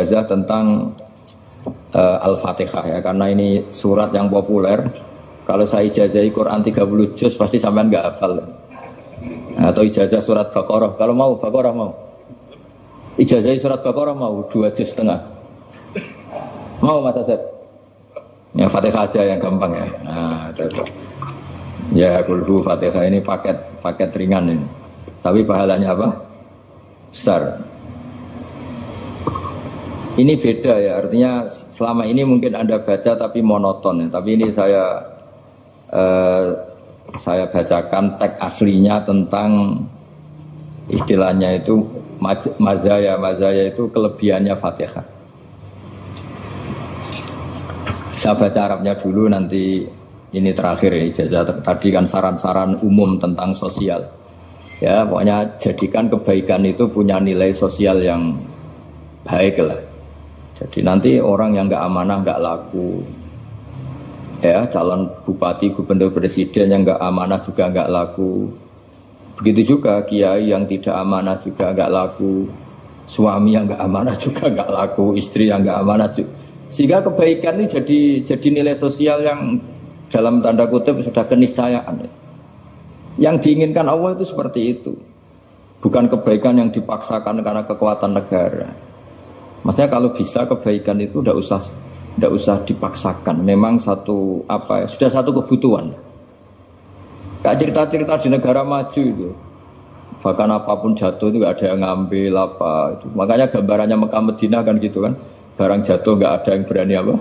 ijazah tentang Al-Fatihah ya, karena ini surat yang populer. Kalau saya ijazahi Quran 30 juz pasti sampean nggak hafal. Atau ijazah surat Baqarah, kalau mau Baqarah mau. Ijazahi surat Baqarah mau 2 juz setengah. Mau Mas Asep? Ya Fatihah aja yang gampang ya. Nah, ya kulhu Fatihah ini paket ringan ini. Tapi pahalanya apa? Besar. Ini beda ya, artinya selama ini mungkin Anda baca tapi monoton ya. Tapi ini saya bacakan teks aslinya tentang istilahnya itu mazaya itu kelebihannya Fatihah. Saya baca Arabnya dulu, nanti ini terakhir ini ijazah tadi kan saran-saran umum tentang sosial. Ya, pokoknya jadikan kebaikan itu punya nilai sosial yang baik lah. Jadi nanti orang yang nggak amanah nggak laku. Ya, calon bupati, gubernur, presiden yang nggak amanah juga nggak laku. Begitu juga kiai yang tidak amanah juga nggak laku. Suami yang nggak amanah juga nggak laku. Istri yang nggak amanah juga. Sehingga kebaikan ini jadi nilai sosial yang dalam tanda kutip sudah keniscayaan. Yang diinginkan Allah itu seperti itu. Bukan kebaikan yang dipaksakan karena kekuatan negara. Maksudnya kalau bisa kebaikan itu tidak usah dipaksakan. Memang sudah satu kebutuhan. Kayak cerita-cerita di negara maju itu. Bahkan apapun jatuh itu nggak ada yang ngambil apa itu. Makanya gambarannya Mekah Madinah kan gitu kan. Barang jatuh nggak ada yang berani apa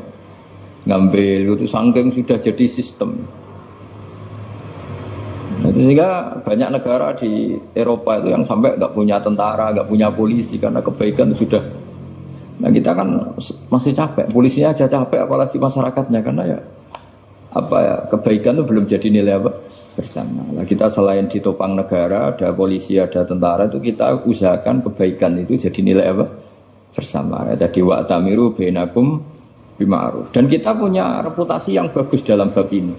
ngambil itu, saking sudah jadi sistem. Sehingga banyak negara di Eropa itu yang sampai nggak punya tentara, nggak punya polisi karena kebaikan sudah. Nah kita kan masih capek, polisinya aja capek, apalagi masyarakatnya, karena ya kebaikan itu belum jadi nilai apa bersama. Nah kita selain ditopang negara, ada polisi, ada tentara, itu kita usahakan kebaikan itu jadi nilai apa bersama. Ya, tadi wa'tamiru bainakum bima'ruf. Dan kita punya reputasi yang bagus dalam bab ini.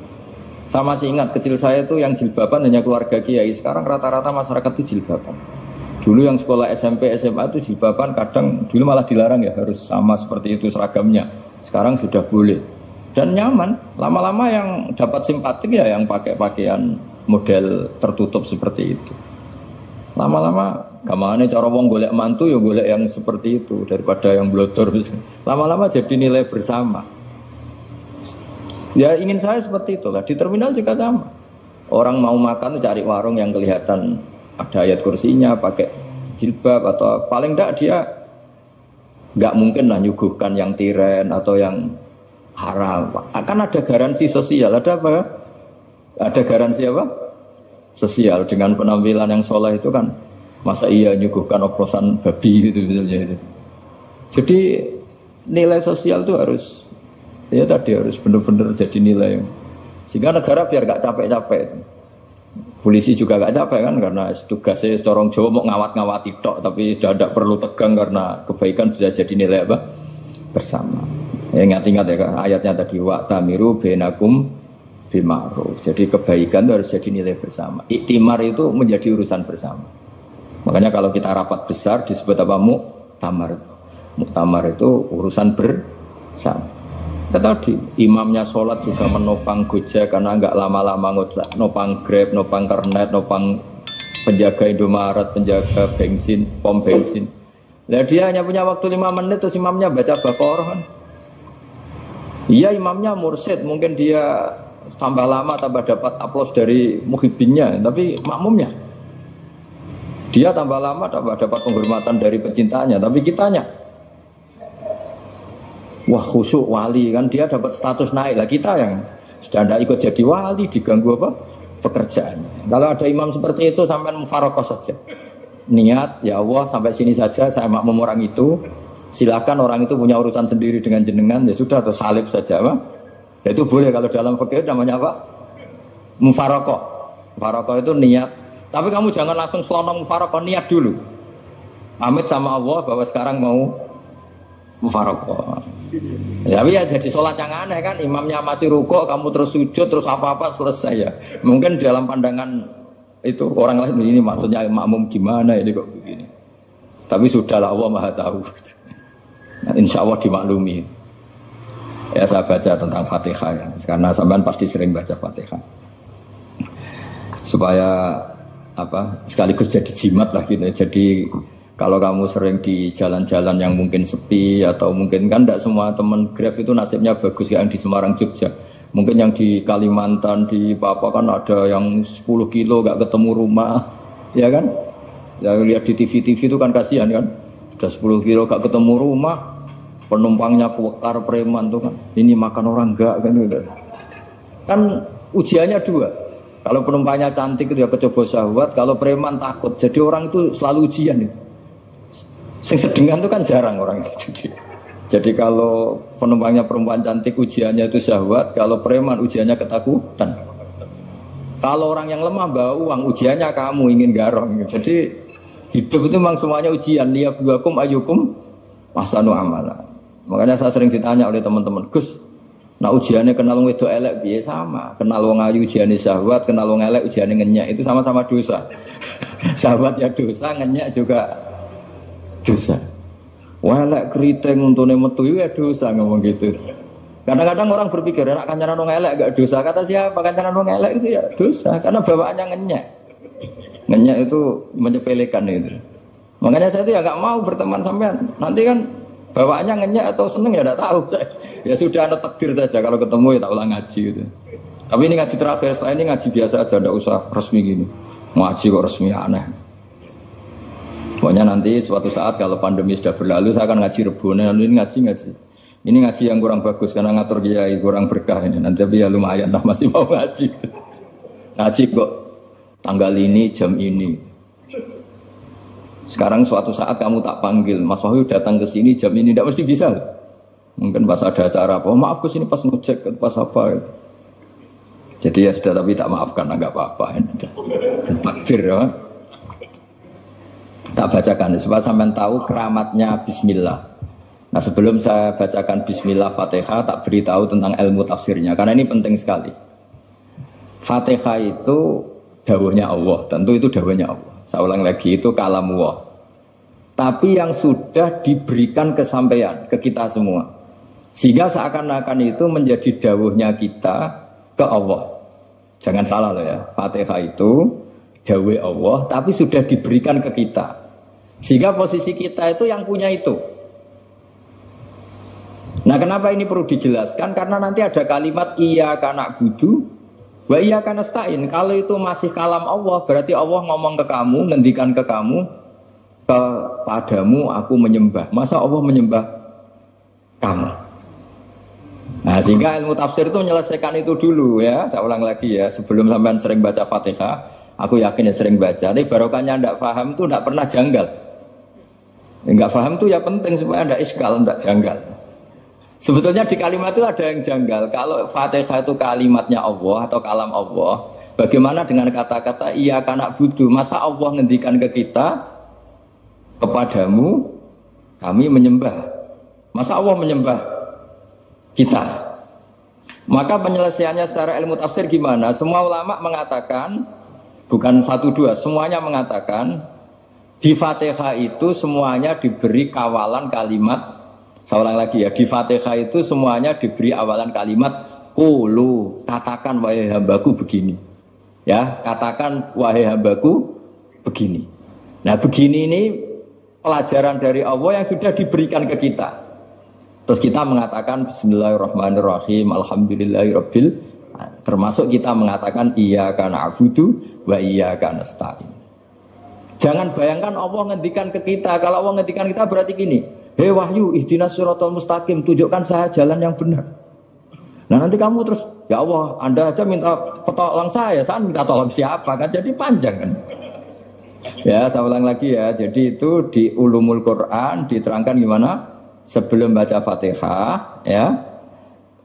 Saya masih ingat kecil saya itu yang jilbaban hanya keluarga kiai. Sekarang rata-rata masyarakat itu jilbaban. Dulu yang sekolah SMP, SMA itu jilbaban kadang dulu malah dilarang ya, harus sama seperti itu seragamnya. Sekarang sudah boleh dan nyaman. Lama-lama yang dapat simpatik ya yang pakai pakaian model tertutup seperti itu. Lama-lama gamane cara wong golek mantu ya golek yang seperti itu daripada yang blodor. Lama-lama jadi nilai bersama. Ya ingin saya seperti itulah. Di terminal juga sama. Orang mau makan cari warung yang kelihatan ada ayat kursinya, pakai jilbab, atau paling enggak dia enggak mungkin lah nyuguhkan yang tiren atau yang haram. Akan ada garansi sosial, ada apa? Ada garansi apa? Sosial dengan penampilan yang soleh itu kan. Masa iya nyuguhkan oplosan babi gitu misalnya. Jadi nilai sosial itu harus harus benar-benar jadi nilai. Sehingga negara biar gak capek-capek. Polisi juga gak capek kan karena tugasnya corong Jawa mau ngawat-ngawati tok, tapi sudah tidak perlu tegang karena kebaikan sudah jadi nilai apa bersama. Ya, ingat-ingat ya ayatnya tadi wa'tamiru bainakum bima'ruf. Jadi kebaikan itu harus jadi nilai bersama. Iktimar itu menjadi urusan bersama. Makanya kalau kita rapat besar disebut apa? Muktamar. Muktamar itu urusan bersama. Tadi imamnya sholat juga menopang Gojek karena nggak lama-lama nopang Grab, nopang Kernet, nopang penjaga Indomaret, penjaga bensin, pom bensin. Nah dia hanya punya waktu 5 menit terus imamnya baca Baqarah kan. Iya imamnya mursyid, mungkin dia tambah lama tambah dapat aplaus dari muhibbinnya, tapi makmumnya dia tambah lama tambah dapat penghormatan dari pecintanya, tapi kitanya wah khusyuk wali kan, dia dapat status naik lah. Kita yang sudah tidak ikut jadi wali diganggu apa pekerjaannya. Kalau ada imam seperti itu sampai mufarokoh saja, niat ya Allah sampai sini saja saya makmum orang itu, silakan orang itu punya urusan sendiri dengan jenengan ya sudah, atau salib saja apa ya itu boleh. Kalau dalam fikih namanya apa mufarokoh. Mufarokoh itu niat, tapi kamu jangan langsung selonong mufarokoh, niat dulu pamit sama Allah bahwa sekarang mau mufarokoh. Ya, ya jadi sholat yang aneh kan, imamnya masih rukuk, kamu terus sujud, terus apa-apa selesai ya. Mungkin dalam pandangan itu orang lain ini maksudnya makmum gimana ini kok begini. Tapi sudahlah Allah Maha tahu. Nah, insya Allah dimaklumi. Ya saya baca tentang Fatihah ya, karena sampean pasti sering baca Fatihah. Supaya apa? Sekaligus jadi jimat lah gitu. Jadi kalau kamu sering di jalan-jalan yang mungkin sepi atau mungkin kan tidak semua teman Grab itu nasibnya bagus yang di Semarang Jogja. Mungkin yang di Kalimantan di Papua kan ada yang 10 kilo gak ketemu rumah, ya kan? Ya lihat di TV-TV itu kan kasihan kan. Sudah 10 kilo gak ketemu rumah, penumpangnya kuwekar preman tuh kan. Ini makan orang enggak kan gitu. Kan ujiannya dua. Kalau penumpangnya cantik itu ya kecoba syahwat, kalau preman takut. Jadi orang itu selalu ujian itu. Sing sedengan itu kan jarang orang itu. Jadi kalau penumpangnya perempuan cantik ujiannya itu syahwat, kalau preman ujiannya ketakutan. Kalau orang yang lemah bawa uang ujiannya kamu ingin garong. Jadi hidup itu memang semuanya ujian. Liyabluwakum ayyukum ahsanu amala. Makanya saya sering ditanya oleh teman-teman, Gus, nah ujiannya kenal wong wedok elek piye sama? Kenal wong ayu ujiannya syahwat, kenal wong elek ujiannya ngenyek, itu sama-sama dosa. Syahwat ya dosa, ngenyek juga dosa. Elek keriting untune metu ya dosa ngomong gitu. Kadang-kadang orang berpikir enak kancanan wong elek gak dosa. Kata siapa kancanan wong elek itu ya dosa karena bawaannya ngenyek. Ngenyek itu menyepelekan itu. Makanya saya itu ya gak mau berteman sampean. Nanti kan bawaannya ngenyek atau seneng ya gak tahu. Ya sudah ada takdir saja kalau ketemu ya tak ulang ngaji gitu. Tapi ini ngaji terakhir, setelah ini ngaji biasa aja, gak usah resmi gini. Ngaji kok resmi aneh. Pokoknya nanti suatu saat kalau pandemi sudah berlalu saya akan ngaji Rebone. Ini ngaji. Ini ngaji yang kurang bagus karena ngatur kiai kurang berkah ini. Nanti tapi ya lumayan lah masih mau ngaji. Ngaji kok tanggal ini jam ini. Sekarang suatu saat kamu tak panggil, Mas Wahyu datang ke sini jam ini tidak mesti bisa. Mungkin pas ada acara apa, maaf ke sini pas ngecek pas apa. Jadi ya sudah tapi tak maafkan enggak apa-apa. Takdir ya. Tak bacakan supaya sampean tahu keramatnya bismillah. Nah, sebelum saya bacakan bismillah Fatihah, tak beritahu tentang ilmu tafsirnya karena ini penting sekali. Fatihah itu dawuhnya Allah, tentu itu dawuhnya Allah. Saya ulang lagi itu kalamullah. Tapi yang sudah diberikan kesampaian ke kita semua. Sehingga seakan-akan itu menjadi dawuhnya kita ke Allah. Jangan salah loh ya. Fatihah itu dawuh Allah tapi sudah diberikan ke kita. Sehingga posisi kita itu yang punya itu. Nah kenapa ini perlu dijelaskan? Karena nanti ada kalimat iyyaka na'budu wa iyyaka nasta'in. Kalau itu masih kalam Allah, berarti Allah ngomong ke kamu, ngendikan ke kamu, kepadamu aku menyembah. Masa Allah menyembah kamu? Nah sehingga ilmu tafsir itu menyelesaikan itu dulu ya. Saya ulang lagi ya, sebelum sampean sering baca Fatihah, aku yakin ya sering baca. Tapi barokahnya tidak paham itu tidak pernah janggal. Enggak paham itu ya penting supaya ada iskal, enggak janggal. Sebetulnya di kalimat itu ada yang janggal. Kalau Fatihah itu kalimatnya Allah atau kalam Allah, bagaimana dengan kata-kata iyyaka na'budu? Masa Allah ngendikan ke kita, kepadamu kami menyembah. Masa Allah menyembah kita? Maka penyelesaiannya secara ilmu tafsir gimana? Semua ulama mengatakan, bukan satu dua, semuanya mengatakan di Fatihah itu semuanya diberi kawalan kalimat. Saya ulang lagi ya, di Fatihah itu semuanya diberi awalan kalimat qulu, katakan wahai hambaku begini. Ya, katakan wahai hambaku begini. Nah, begini ini pelajaran dari Allah yang sudah diberikan ke kita. Terus kita mengatakan bismillahirrahmanirrahim, alhamdulillahirabbil, termasuk kita mengatakan iyyaka na'budu wa iyyaka nasta'in. Jangan bayangkan Allah ngendikan ke kita. Kalau Allah ngendikan kita berarti gini, hei wahyu ihdinas siratal mustaqim, tunjukkan saya jalan yang benar. Nah nanti kamu terus, ya Allah Anda aja minta tolong saya minta tolong siapa kan, jadi panjang kan. Ya saya ulang lagi ya, jadi itu di ulumul Quran diterangkan gimana sebelum baca Fatihah ya.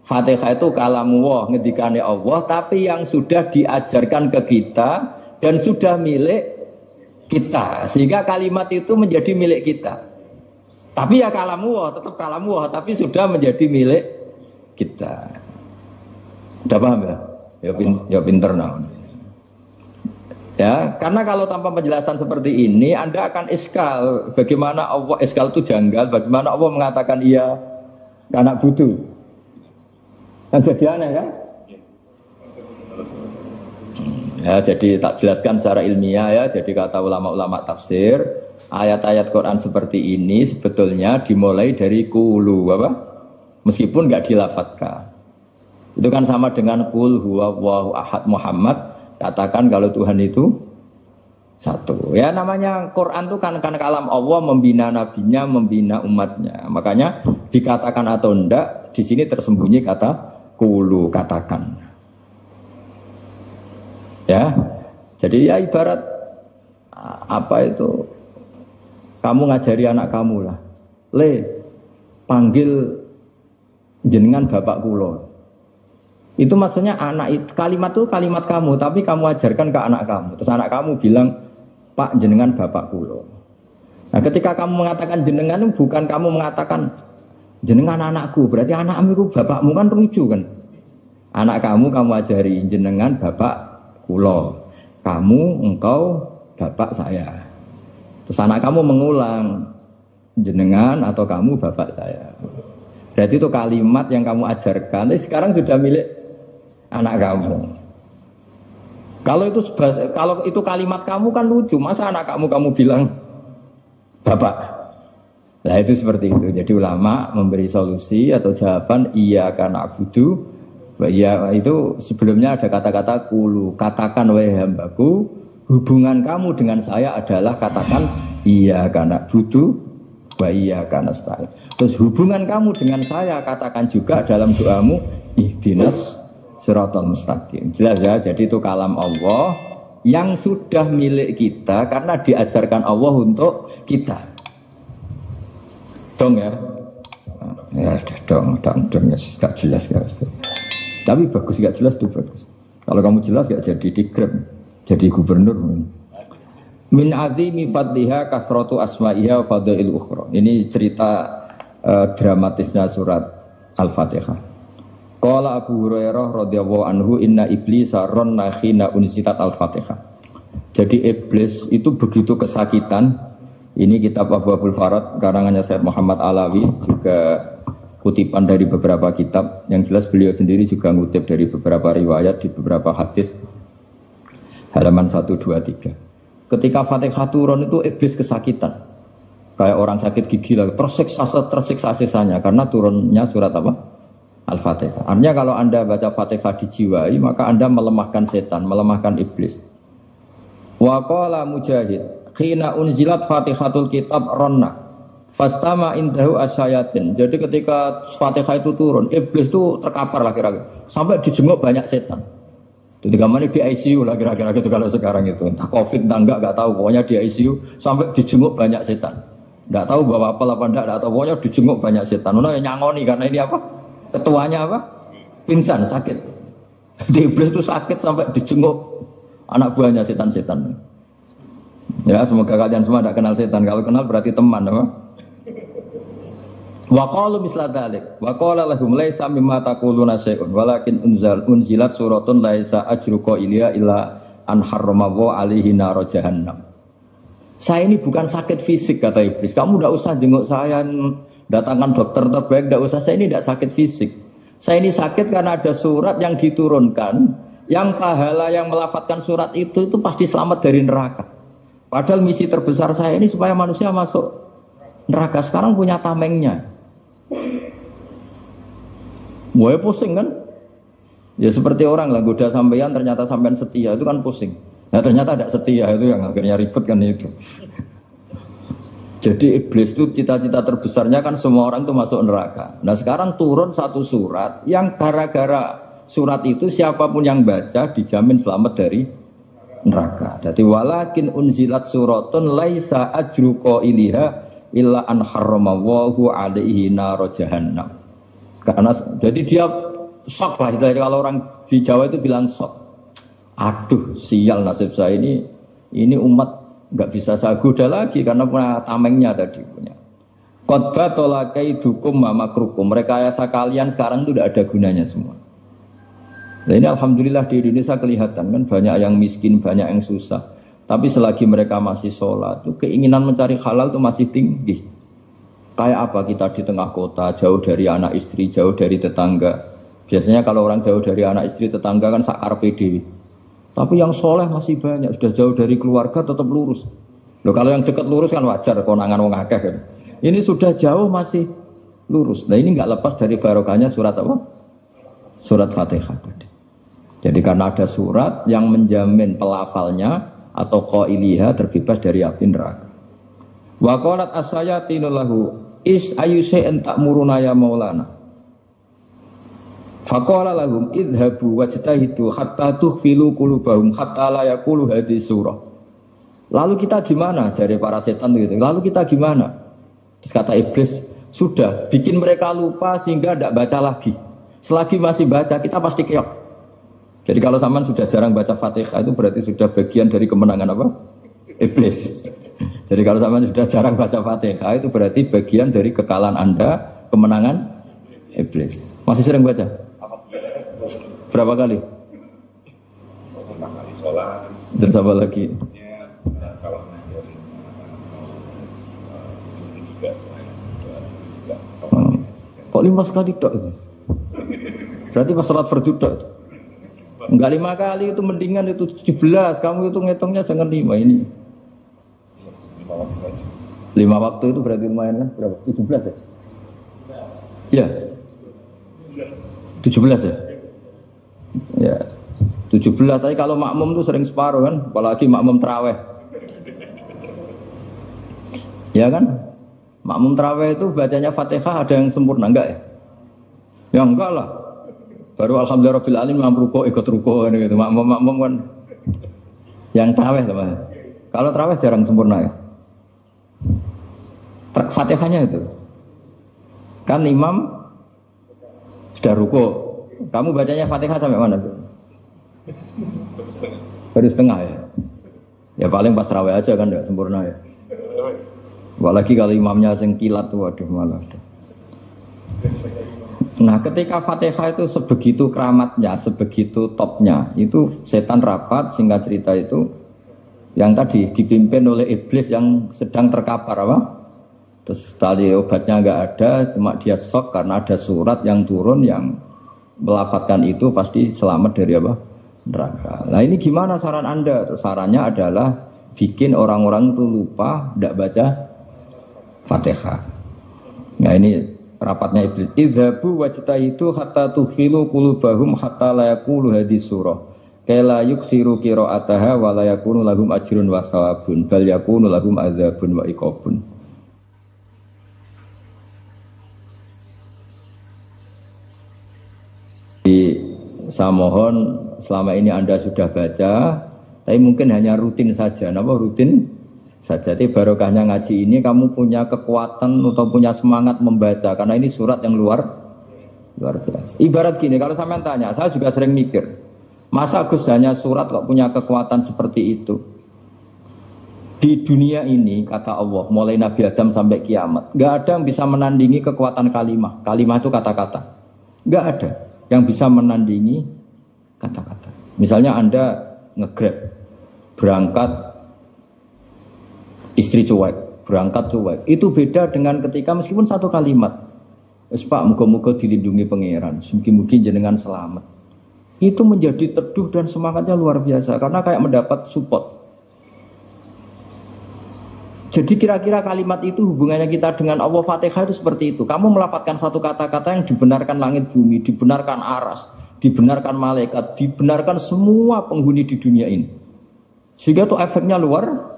Fatihah itu kalamullah, ngendikane Allah, tapi yang sudah diajarkan ke kita dan sudah milik kita, sehingga kalimat itu menjadi milik kita. Tapi ya kalamullah, tetap kalamullah, tapi sudah menjadi milik kita. Udah paham ya? Ya pinter nah. Ya, karena kalau tanpa penjelasan seperti ini, Anda akan iskal. Bagaimana Allah, iskal itu janggal, bagaimana Allah mengatakan iya ke anak budu. Kan jadi aneh kan? Ya, jadi tak jelaskan secara ilmiah ya. Jadi kata ulama-ulama tafsir, ayat-ayat Quran seperti ini sebetulnya dimulai dari kulu, apa? Meskipun nggak dilafatkan. Itu kan sama dengan qul huwallahu ahad Muhammad. Katakan kalau Tuhan itu satu. Ya namanya Quran itu kan kalam Allah, membina nabinya, membina umatnya. Makanya dikatakan atau enggak, di sini tersembunyi kata qulu, katakan. Ya. Jadi ya ibarat apa itu? Kamu ngajari anak kamu lah. Panggil jenengan bapak kula. Itu maksudnya anak itu, kalimat itu kalimat kamu, tapi kamu ajarkan ke anak kamu. Terus anak kamu bilang, Pak jenengan bapak kula. Nah ketika kamu mengatakan jenengan, bukan kamu mengatakan jenengan anakku, berarti anakmu itu bapakmu, kan lucu kan. Anak kamu ajari jenengan bapak kula. Kamu, engkau, bapak saya. Terus anak kamu mengulang, jenengan atau kamu bapak saya. Berarti itu kalimat yang kamu ajarkan, tapi sekarang sudah milik anak kamu. Kalau itu kalimat kamu kan lucu, masa anak kamu bilang bapak. Nah itu seperti itu. Jadi ulama memberi solusi atau jawaban iya karena abudu. Ya itu sebelumnya ada kata-kata kulu, katakan wahai hambaku, hubungan kamu dengan saya adalah katakan iya karena abudu wa iya karena nasta'in. Terus hubungan kamu dengan saya katakan juga dalam doamu ihdinas siratal mustaqim. Jelas ya, jadi itu kalam Allah yang sudah milik kita karena diajarkan Allah untuk kita. Dong ya. Ya dong ya, gak jelas gak. Tapi bagus gak jelas tuh bagus. Kalau kamu jelas gak jadi digrab, jadi gubernur. Min azimi fadliha kasratu asma'iha fadail ukhra. Ini cerita dramatisnya surat Al-Fatihah. Qala Abu Hurairah radhiyallahu anhu inna iblisa ranna khina unzilat Al-Fatihah. Jadi iblis itu begitu kesakitan. Ini kitab Abwaabul Farad karangannya Syekh Muhammad Alawi, juga kutipan dari beberapa kitab. Yang jelas beliau sendiri juga ngutip dari beberapa riwayat di beberapa hadis. Halaman 123. Ketika Fatihah turun itu iblis kesakitan. Kayak orang sakit gigi lah, tersiksa sisanya karena turunnya surat apa? Al-Fatihah. Artinya kalau Anda baca Fatihah dijiwai, maka Anda melemahkan setan, melemahkan iblis. Wa qala Mujahid, khina unzilat Fatihatul kitab ronna fastama indahu asyayatin. Jadi ketika Fatihah itu turun, iblis itu terkapar lah kira-kira. Sampai dijenguk banyak setan. Jadi kemarin di ICU lah kira-kira gitu kalau sekarang itu. Entah COVID entah enggak tahu, pokoknya di ICU sampai dijenguk banyak setan. Enggak tahu bawa apa enggak tahu, pokoknya dijenguk banyak setan. Ono yang nyangoni karena ini apa? Ketuanya apa? Pingsan, sakit. Di iblis itu sakit sampai dijenguk anak buahnya setan-setan. Ya, semoga kalian semua tidak kenal setan. Kalau kenal berarti teman, apa? Wa qalu misla dzalik. Wa qala lahum laisa mimma taquluna syai'un walakin unzilat suratun laisa ajruqa ilya illa an harramahu alaihi nar jahannam. Saya ini bukan sakit fisik kata iblis. Kamu tidak usah jenguk saya, datangkan dokter terbaik, tidak usah. Saya ini tidak sakit fisik. Saya ini sakit karena ada surat yang diturunkan, yang pahala yang melafatkan surat itu pasti selamat dari neraka. Padahal misi terbesar saya ini supaya manusia masuk neraka. Sekarang punya tamengnya. Wah pusing kan? Ya seperti orang lah goda sampean ternyata sampean setia, itu kan pusing. Nah ternyata tidak setia, itu yang akhirnya ribet kan itu. Jadi iblis itu cita-cita terbesarnya kan semua orang itu masuk neraka. Nah sekarang turun satu surat yang gara-gara surat itu siapapun yang baca dijamin selamat dari neraka. Jadi walakin unzilat suratun laisa ajru qailiha illa an harramahu alaihi nar jahannam. Karena jadi dia shock lah, kalau orang di Jawa itu bilang shock. Aduh sial nasib saya ini umat nggak bisa saya goda lagi karena punya tamengnya tadi punya. Qad tolakai dukum makrukum. Rekayasa kalian sekarang itu tidak ada gunanya semua. Nah ini alhamdulillah di Indonesia kelihatan kan banyak yang miskin, banyak yang susah. Tapi selagi mereka masih sholat, itu keinginan mencari halal itu masih tinggi. Kayak apa kita di tengah kota, jauh dari anak istri, jauh dari tetangga. Biasanya kalau orang jauh dari anak istri, tetangga kan sakar PDW. Tapi yang soleh masih banyak, sudah jauh dari keluarga tetap lurus. Loh kalau yang dekat lurus kan wajar, konangan wong akeh kan. Ini sudah jauh masih lurus. Nah ini nggak lepas dari barokahnya surat apa? Surat Fatihah tadi. Jadi karena ada surat yang menjamin pelafalnya atau qailiha terbebas dari api neraka. Wa qalat as-sayatinu lahu is ayyusai'an ta'muruna ya maulana. Faqala lahum idhabu wajtahidu hatta tukhfilu qulubahum hatta la yaqulu hadhihi surah. Lalu kita gimana? Dari para setan gitu. Lalu kita gimana? Terus kata iblis, sudah bikin mereka lupa sehingga tidak baca lagi. Selagi masih baca kita pasti keok. Jadi kalau sampean sudah jarang baca Fatihah itu berarti sudah bagian dari kemenangan apa? Iblis. Jadi kalau sampean sudah jarang baca Fatihah itu berarti bagian dari kekalahan Anda, kemenangan Iblis. Masih sering baca? Berapa kali? Kali sholat. Dan apa lagi? Ya, kalau ngajarin juga saya juga. Kok 5 kali tok itu? Berarti pas sholat fardu tok. Enggak 5 kali itu mendingan itu 17. Kamu itu ngitungnya jangan 5 ini. 5 waktu aja. 5 waktu itu berarti lumayan kan? Berapa? 17 ya? Iya. 17 ya? Ya. 17 tapi kalau makmum tuh sering separuh kan, apalagi makmum tarawih. Ya kan? Makmum tarawih itu bacanya Fatihah ada yang sempurna enggak ya? Ya enggak lah. Baru alhamdulillah rabbil alamin mampu ruko ikut ruko gitu. Makmum kan yang tarawih teman. Kalau tarawih jarang sempurna ya. Fatihahnya itu. Kan imam sudah ruko. Kamu bacanya Fatihah sampai mana tuh? Baru setengah ya. Ya paling pas tarawih aja kan enggak sempurna ya. Apalagi kalau imamnya sing kilat tuh waduh malah. Nah ketika Fatihah itu sebegitu keramatnya, sebegitu topnya, itu setan rapat, singkat cerita itu yang tadi dipimpin oleh iblis yang sedang terkapar apa? Terus tali obatnya nggak ada, cuma dia shock karena ada surat yang turun yang melafatkan itu pasti selamat dari apa? Neraka. Nah ini gimana saran Anda? Sarannya adalah bikin orang-orang itu lupa, tidak baca Fatihah. Nah ini rapatnya iblis. Idzabu wajtahidu hatta tufilu qulubahum hatta la yaqulu hadhihi surah. Kala yuksiru qira'ataha wa la yakunu lahum ajrun wa thawabun bal yakunu lahum adzabun wa iqabun. Saya mohon selama ini Anda sudah baca, tapi mungkin hanya rutin saja. Napa rutin? Saja. Jadi barokahnya ngaji ini kamu punya kekuatan atau punya semangat membaca karena ini surat yang luar biasa. Ibarat gini, kalau sampean tanya, saya juga sering mikir, masa Gus hanya surat kok punya kekuatan seperti itu? Di dunia ini kata Allah, mulai Nabi Adam sampai kiamat, nggak ada yang bisa menandingi kekuatan kalimah. Kalimah itu kata-kata. Nggak ada yang bisa menandingi kata-kata. Misalnya Anda nge-grab, berangkat istri cuek, berangkat cuek. Itu beda dengan ketika meskipun satu kalimat. Wes Pak, muga-muga dilindungi pangeran, mugi-mugi jenengan selamat. Itu menjadi teduh dan semangatnya luar biasa karena kayak mendapat support. Jadi kira-kira kalimat itu hubungannya kita dengan Allah Fatihah itu seperti itu. Kamu melafadzkan satu kata-kata yang dibenarkan langit bumi, dibenarkan aras, dibenarkan malaikat, dibenarkan semua penghuni di dunia ini. Sehingga itu efeknya luar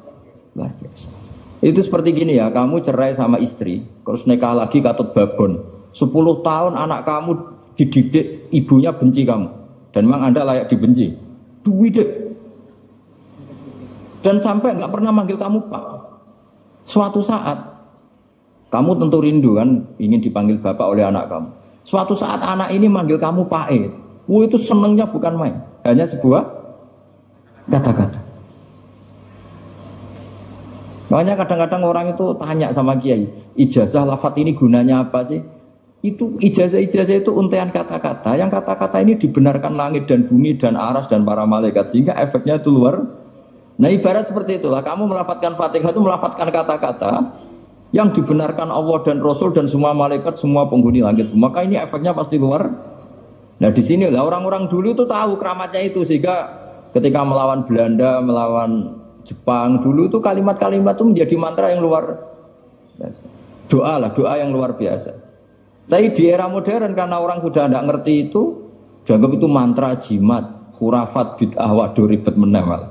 biasa. Itu seperti gini ya, kamu cerai sama istri, terus nikah lagi katut babon. 10 tahun anak kamu dididik, ibunya benci kamu. Dan memang Anda layak dibenci. Duwidek. Dan sampai nggak pernah manggil kamu Pak. Suatu saat, kamu tentu rindu kan, ingin dipanggil bapak oleh anak kamu. Suatu saat anak ini manggil kamu Pak E. Itu senengnya bukan main. Hanya sebuah kata-kata. Makanya kadang-kadang orang itu tanya sama kiai, ijazah lafadz ini gunanya apa sih? Itu ijazah-ijazah itu untaian kata-kata. Yang kata-kata ini dibenarkan langit dan bumi dan aras dan para malaikat. Sehingga efeknya itu luar. Nah ibarat seperti itulah. Kamu melafadzkan Fatihah itu melafadzkan kata-kata yang dibenarkan Allah dan Rasul dan semua malaikat, semua penghuni langit. Maka ini efeknya pasti luar. Nah di sini lah orang-orang dulu itu tahu keramatnya itu. Sehingga ketika melawan Belanda, melawan Jepang dulu itu kalimat-kalimat itu menjadi mantra yang luar biasa. Doa lah, doa yang luar biasa. Tapi di era modern karena orang sudah tidak ngerti itu, dianggap itu mantra, jimat, khurafat, bid'ah, waduh ribet meneh malah.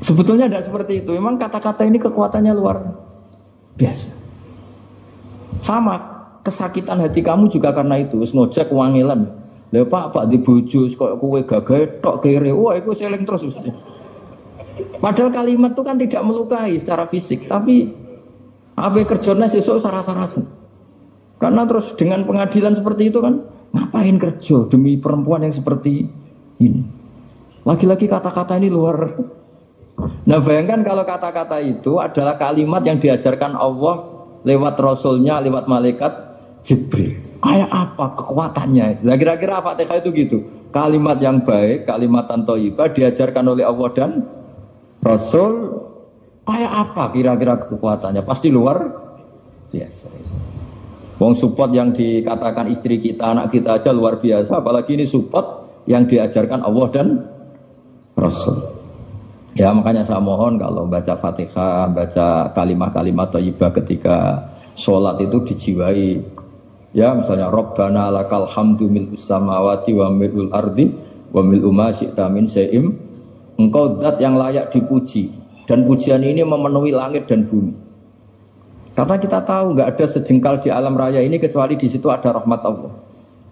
Sebetulnya tidak seperti itu. Memang kata-kata ini kekuatannya luar biasa. Sama kesakitan hati kamu juga karena itu. Ngojek wangilan. Lha Pak di bojo kok kowe gagah tok kere. Wah, iku seling terus mesti. Padahal kalimat itu kan tidak melukai secara fisik, tapi apa kerjanya sesuk sarasa-rasen. Karena terus dengan pengadilan seperti itu kan, ngapain kerja demi perempuan yang seperti ini? Lagi-lagi kata-kata ini luar. Nah bayangkan kalau kata-kata itu adalah kalimat yang diajarkan Allah lewat Rasulnya, lewat malaikat Jibril. Kayak apa kekuatannya? Nah, kira-kira Fatihah itu gitu. Kalimat yang baik, kalimatan thayyibah diajarkan oleh Allah dan Rasul. Kayak apa kira-kira kekuatannya? Pasti luar biasa. Wong support yang dikatakan istri kita, anak kita aja luar biasa. Apalagi ini support yang diajarkan Allah dan Rasul. Ya makanya saya mohon kalau baca Fatihah, baca kalimat-kalimat thayyibah ketika sholat itu dijiwai. Ya misalnya Rabbana lakal hamdu mil'us samawati wa mil'ul ardi wa mil'u ma syi'ta min syai'im. Engkau zat yang layak dipuji dan pujian ini memenuhi langit dan bumi. Karena kita tahu nggak ada sejengkal di alam raya ini kecuali di situ ada rahmat Allah.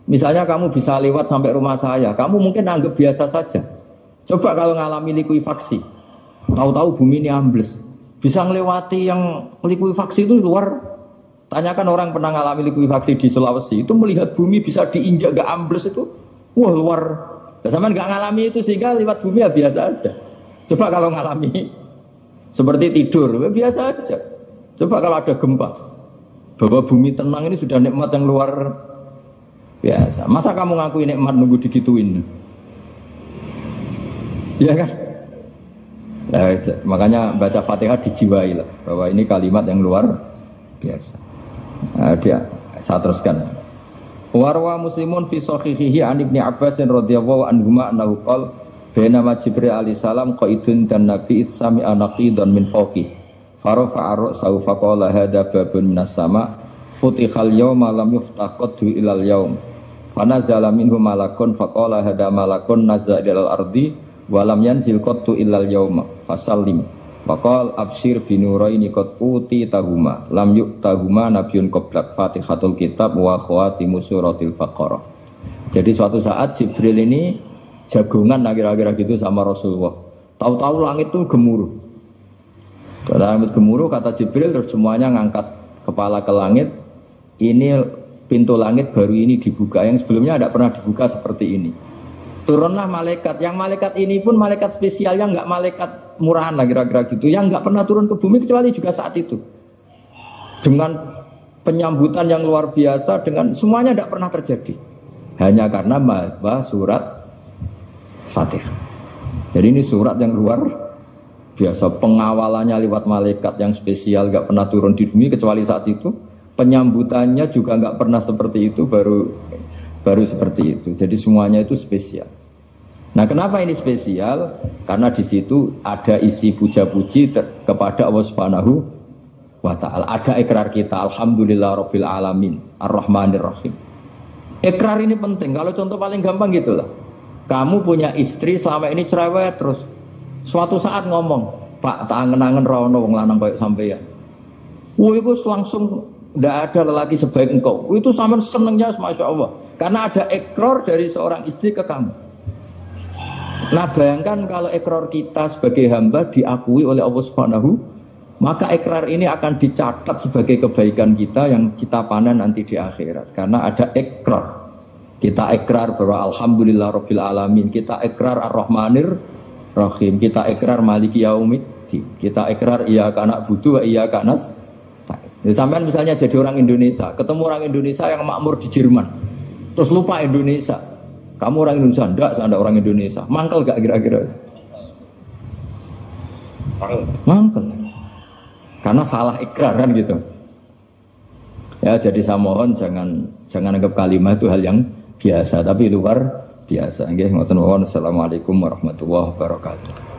Misalnya kamu bisa lewat sampai rumah saya, kamu mungkin anggap biasa saja. Coba kalau ngalami likuifaksi, tahu-tahu bumi ini ambles, bisa ngelewati yang likuifaksi itu luar. Tanyakan orang pernah ngalami likuifaksi di Sulawesi, itu melihat bumi bisa diinjak nggak ambles itu, wah luar. Nah, sama nggak ngalami itu sehingga lewat bumi ya biasa aja. Coba kalau ngalami seperti tidur, ya biasa aja. Coba kalau ada gempa, bahwa bumi tenang ini sudah nikmat yang luar biasa. Masa kamu ngakui nikmat nunggu digituin? Iya kan? Nah, makanya baca Fatihah dijiwai lah, bahwa ini kalimat yang luar biasa. Nah, saya teruskan. Warwa Muslimun fi sahihihi an Ibnu Abbas radhiyallahu anhuma annahu qala bainama Jibril alaihi salam qaidun dan Nabi sami'a naqidan min fawqi. Farafa'a ra'sahu faqala hadza babun minas sama futihal yawma lam yuftaqadhu ilal yaum fanazala minhu malakun faqala hadza malakun nazza ilal ardi wa lam yanzil qattu ilal yauma fasallim waqal abshir binuraini qad uti tahuma lam yu'tahuma nabiyyun qablak fatihatul kitab wa khawatimu suratil baqarah. Jadi suatu saat Jibril ini jagongan kira-kira gitu sama Rasulullah. Tahu-tahu langit itu gemuruh. Karena langit gemuruh kata Jibril terus semuanya ngangkat kepala ke langit. Ini pintu langit baru ini dibuka, yang sebelumnya tidak pernah dibuka seperti ini. Turunlah malaikat, yang malaikat ini pun malaikat spesial, yang nggak malaikat murahan lah kira-kira gitu, yang nggak pernah turun ke bumi kecuali juga saat itu. Dengan penyambutan yang luar biasa, dengan semuanya tidak pernah terjadi. Hanya karena bahwa surat Fatihah. Jadi ini surat yang luar biasa, pengawalannya lewat malaikat yang spesial, gak pernah turun di bumi kecuali saat itu. Penyambutannya juga gak pernah seperti itu, baru seperti itu. Jadi semuanya itu spesial. Nah kenapa ini spesial? Karena di situ ada isi puja-puji kepada Allah Subhanahu wa Ta'ala. Ada ikrar kita, Alhamdulillah Rabbil Alamin, Ar-Rahmanir Rahim. Ikrar ini penting. Kalau contoh paling gampang gitulah. Kamu punya istri selama ini cerewet terus. Suatu saat ngomong, Pak, tak angen-angen rono wong lanang kayak sampeyan. Itu langsung tidak ada lelaki sebaik engkau. Itu sama senengnya, masya Allah. Karena ada ikrar dari seorang istri ke kamu. Nah bayangkan kalau ikrar kita sebagai hamba diakui oleh Allah Subhanahu, maka ikrar ini akan dicatat sebagai kebaikan kita yang kita panen nanti di akhirat. Karena ada ikrar. Kita ikrar bahwa Alhamdulillah Rabbil Alamin. Kita ikrar Ar-Rahmanir Rahim, kita ikrar Maliki Yaumiddin, kita ikrar iyyaka na'budu wa iyyaka nasta'in. Ya, sampean misalnya jadi orang Indonesia, ketemu orang Indonesia yang makmur di Jerman, terus lupa Indonesia. Kamu orang Indonesia, enggak, saya ada orang Indonesia. Mangkel gak kira-kira? Mangkel. Karena salah ikrar kan gitu. Ya, jadi saya mohon jangan anggap kalimat itu hal yang biasa, tapi luar biasa. Nggih, ngoten mawon. Assalamualaikum warahmatullahi wabarakatuh.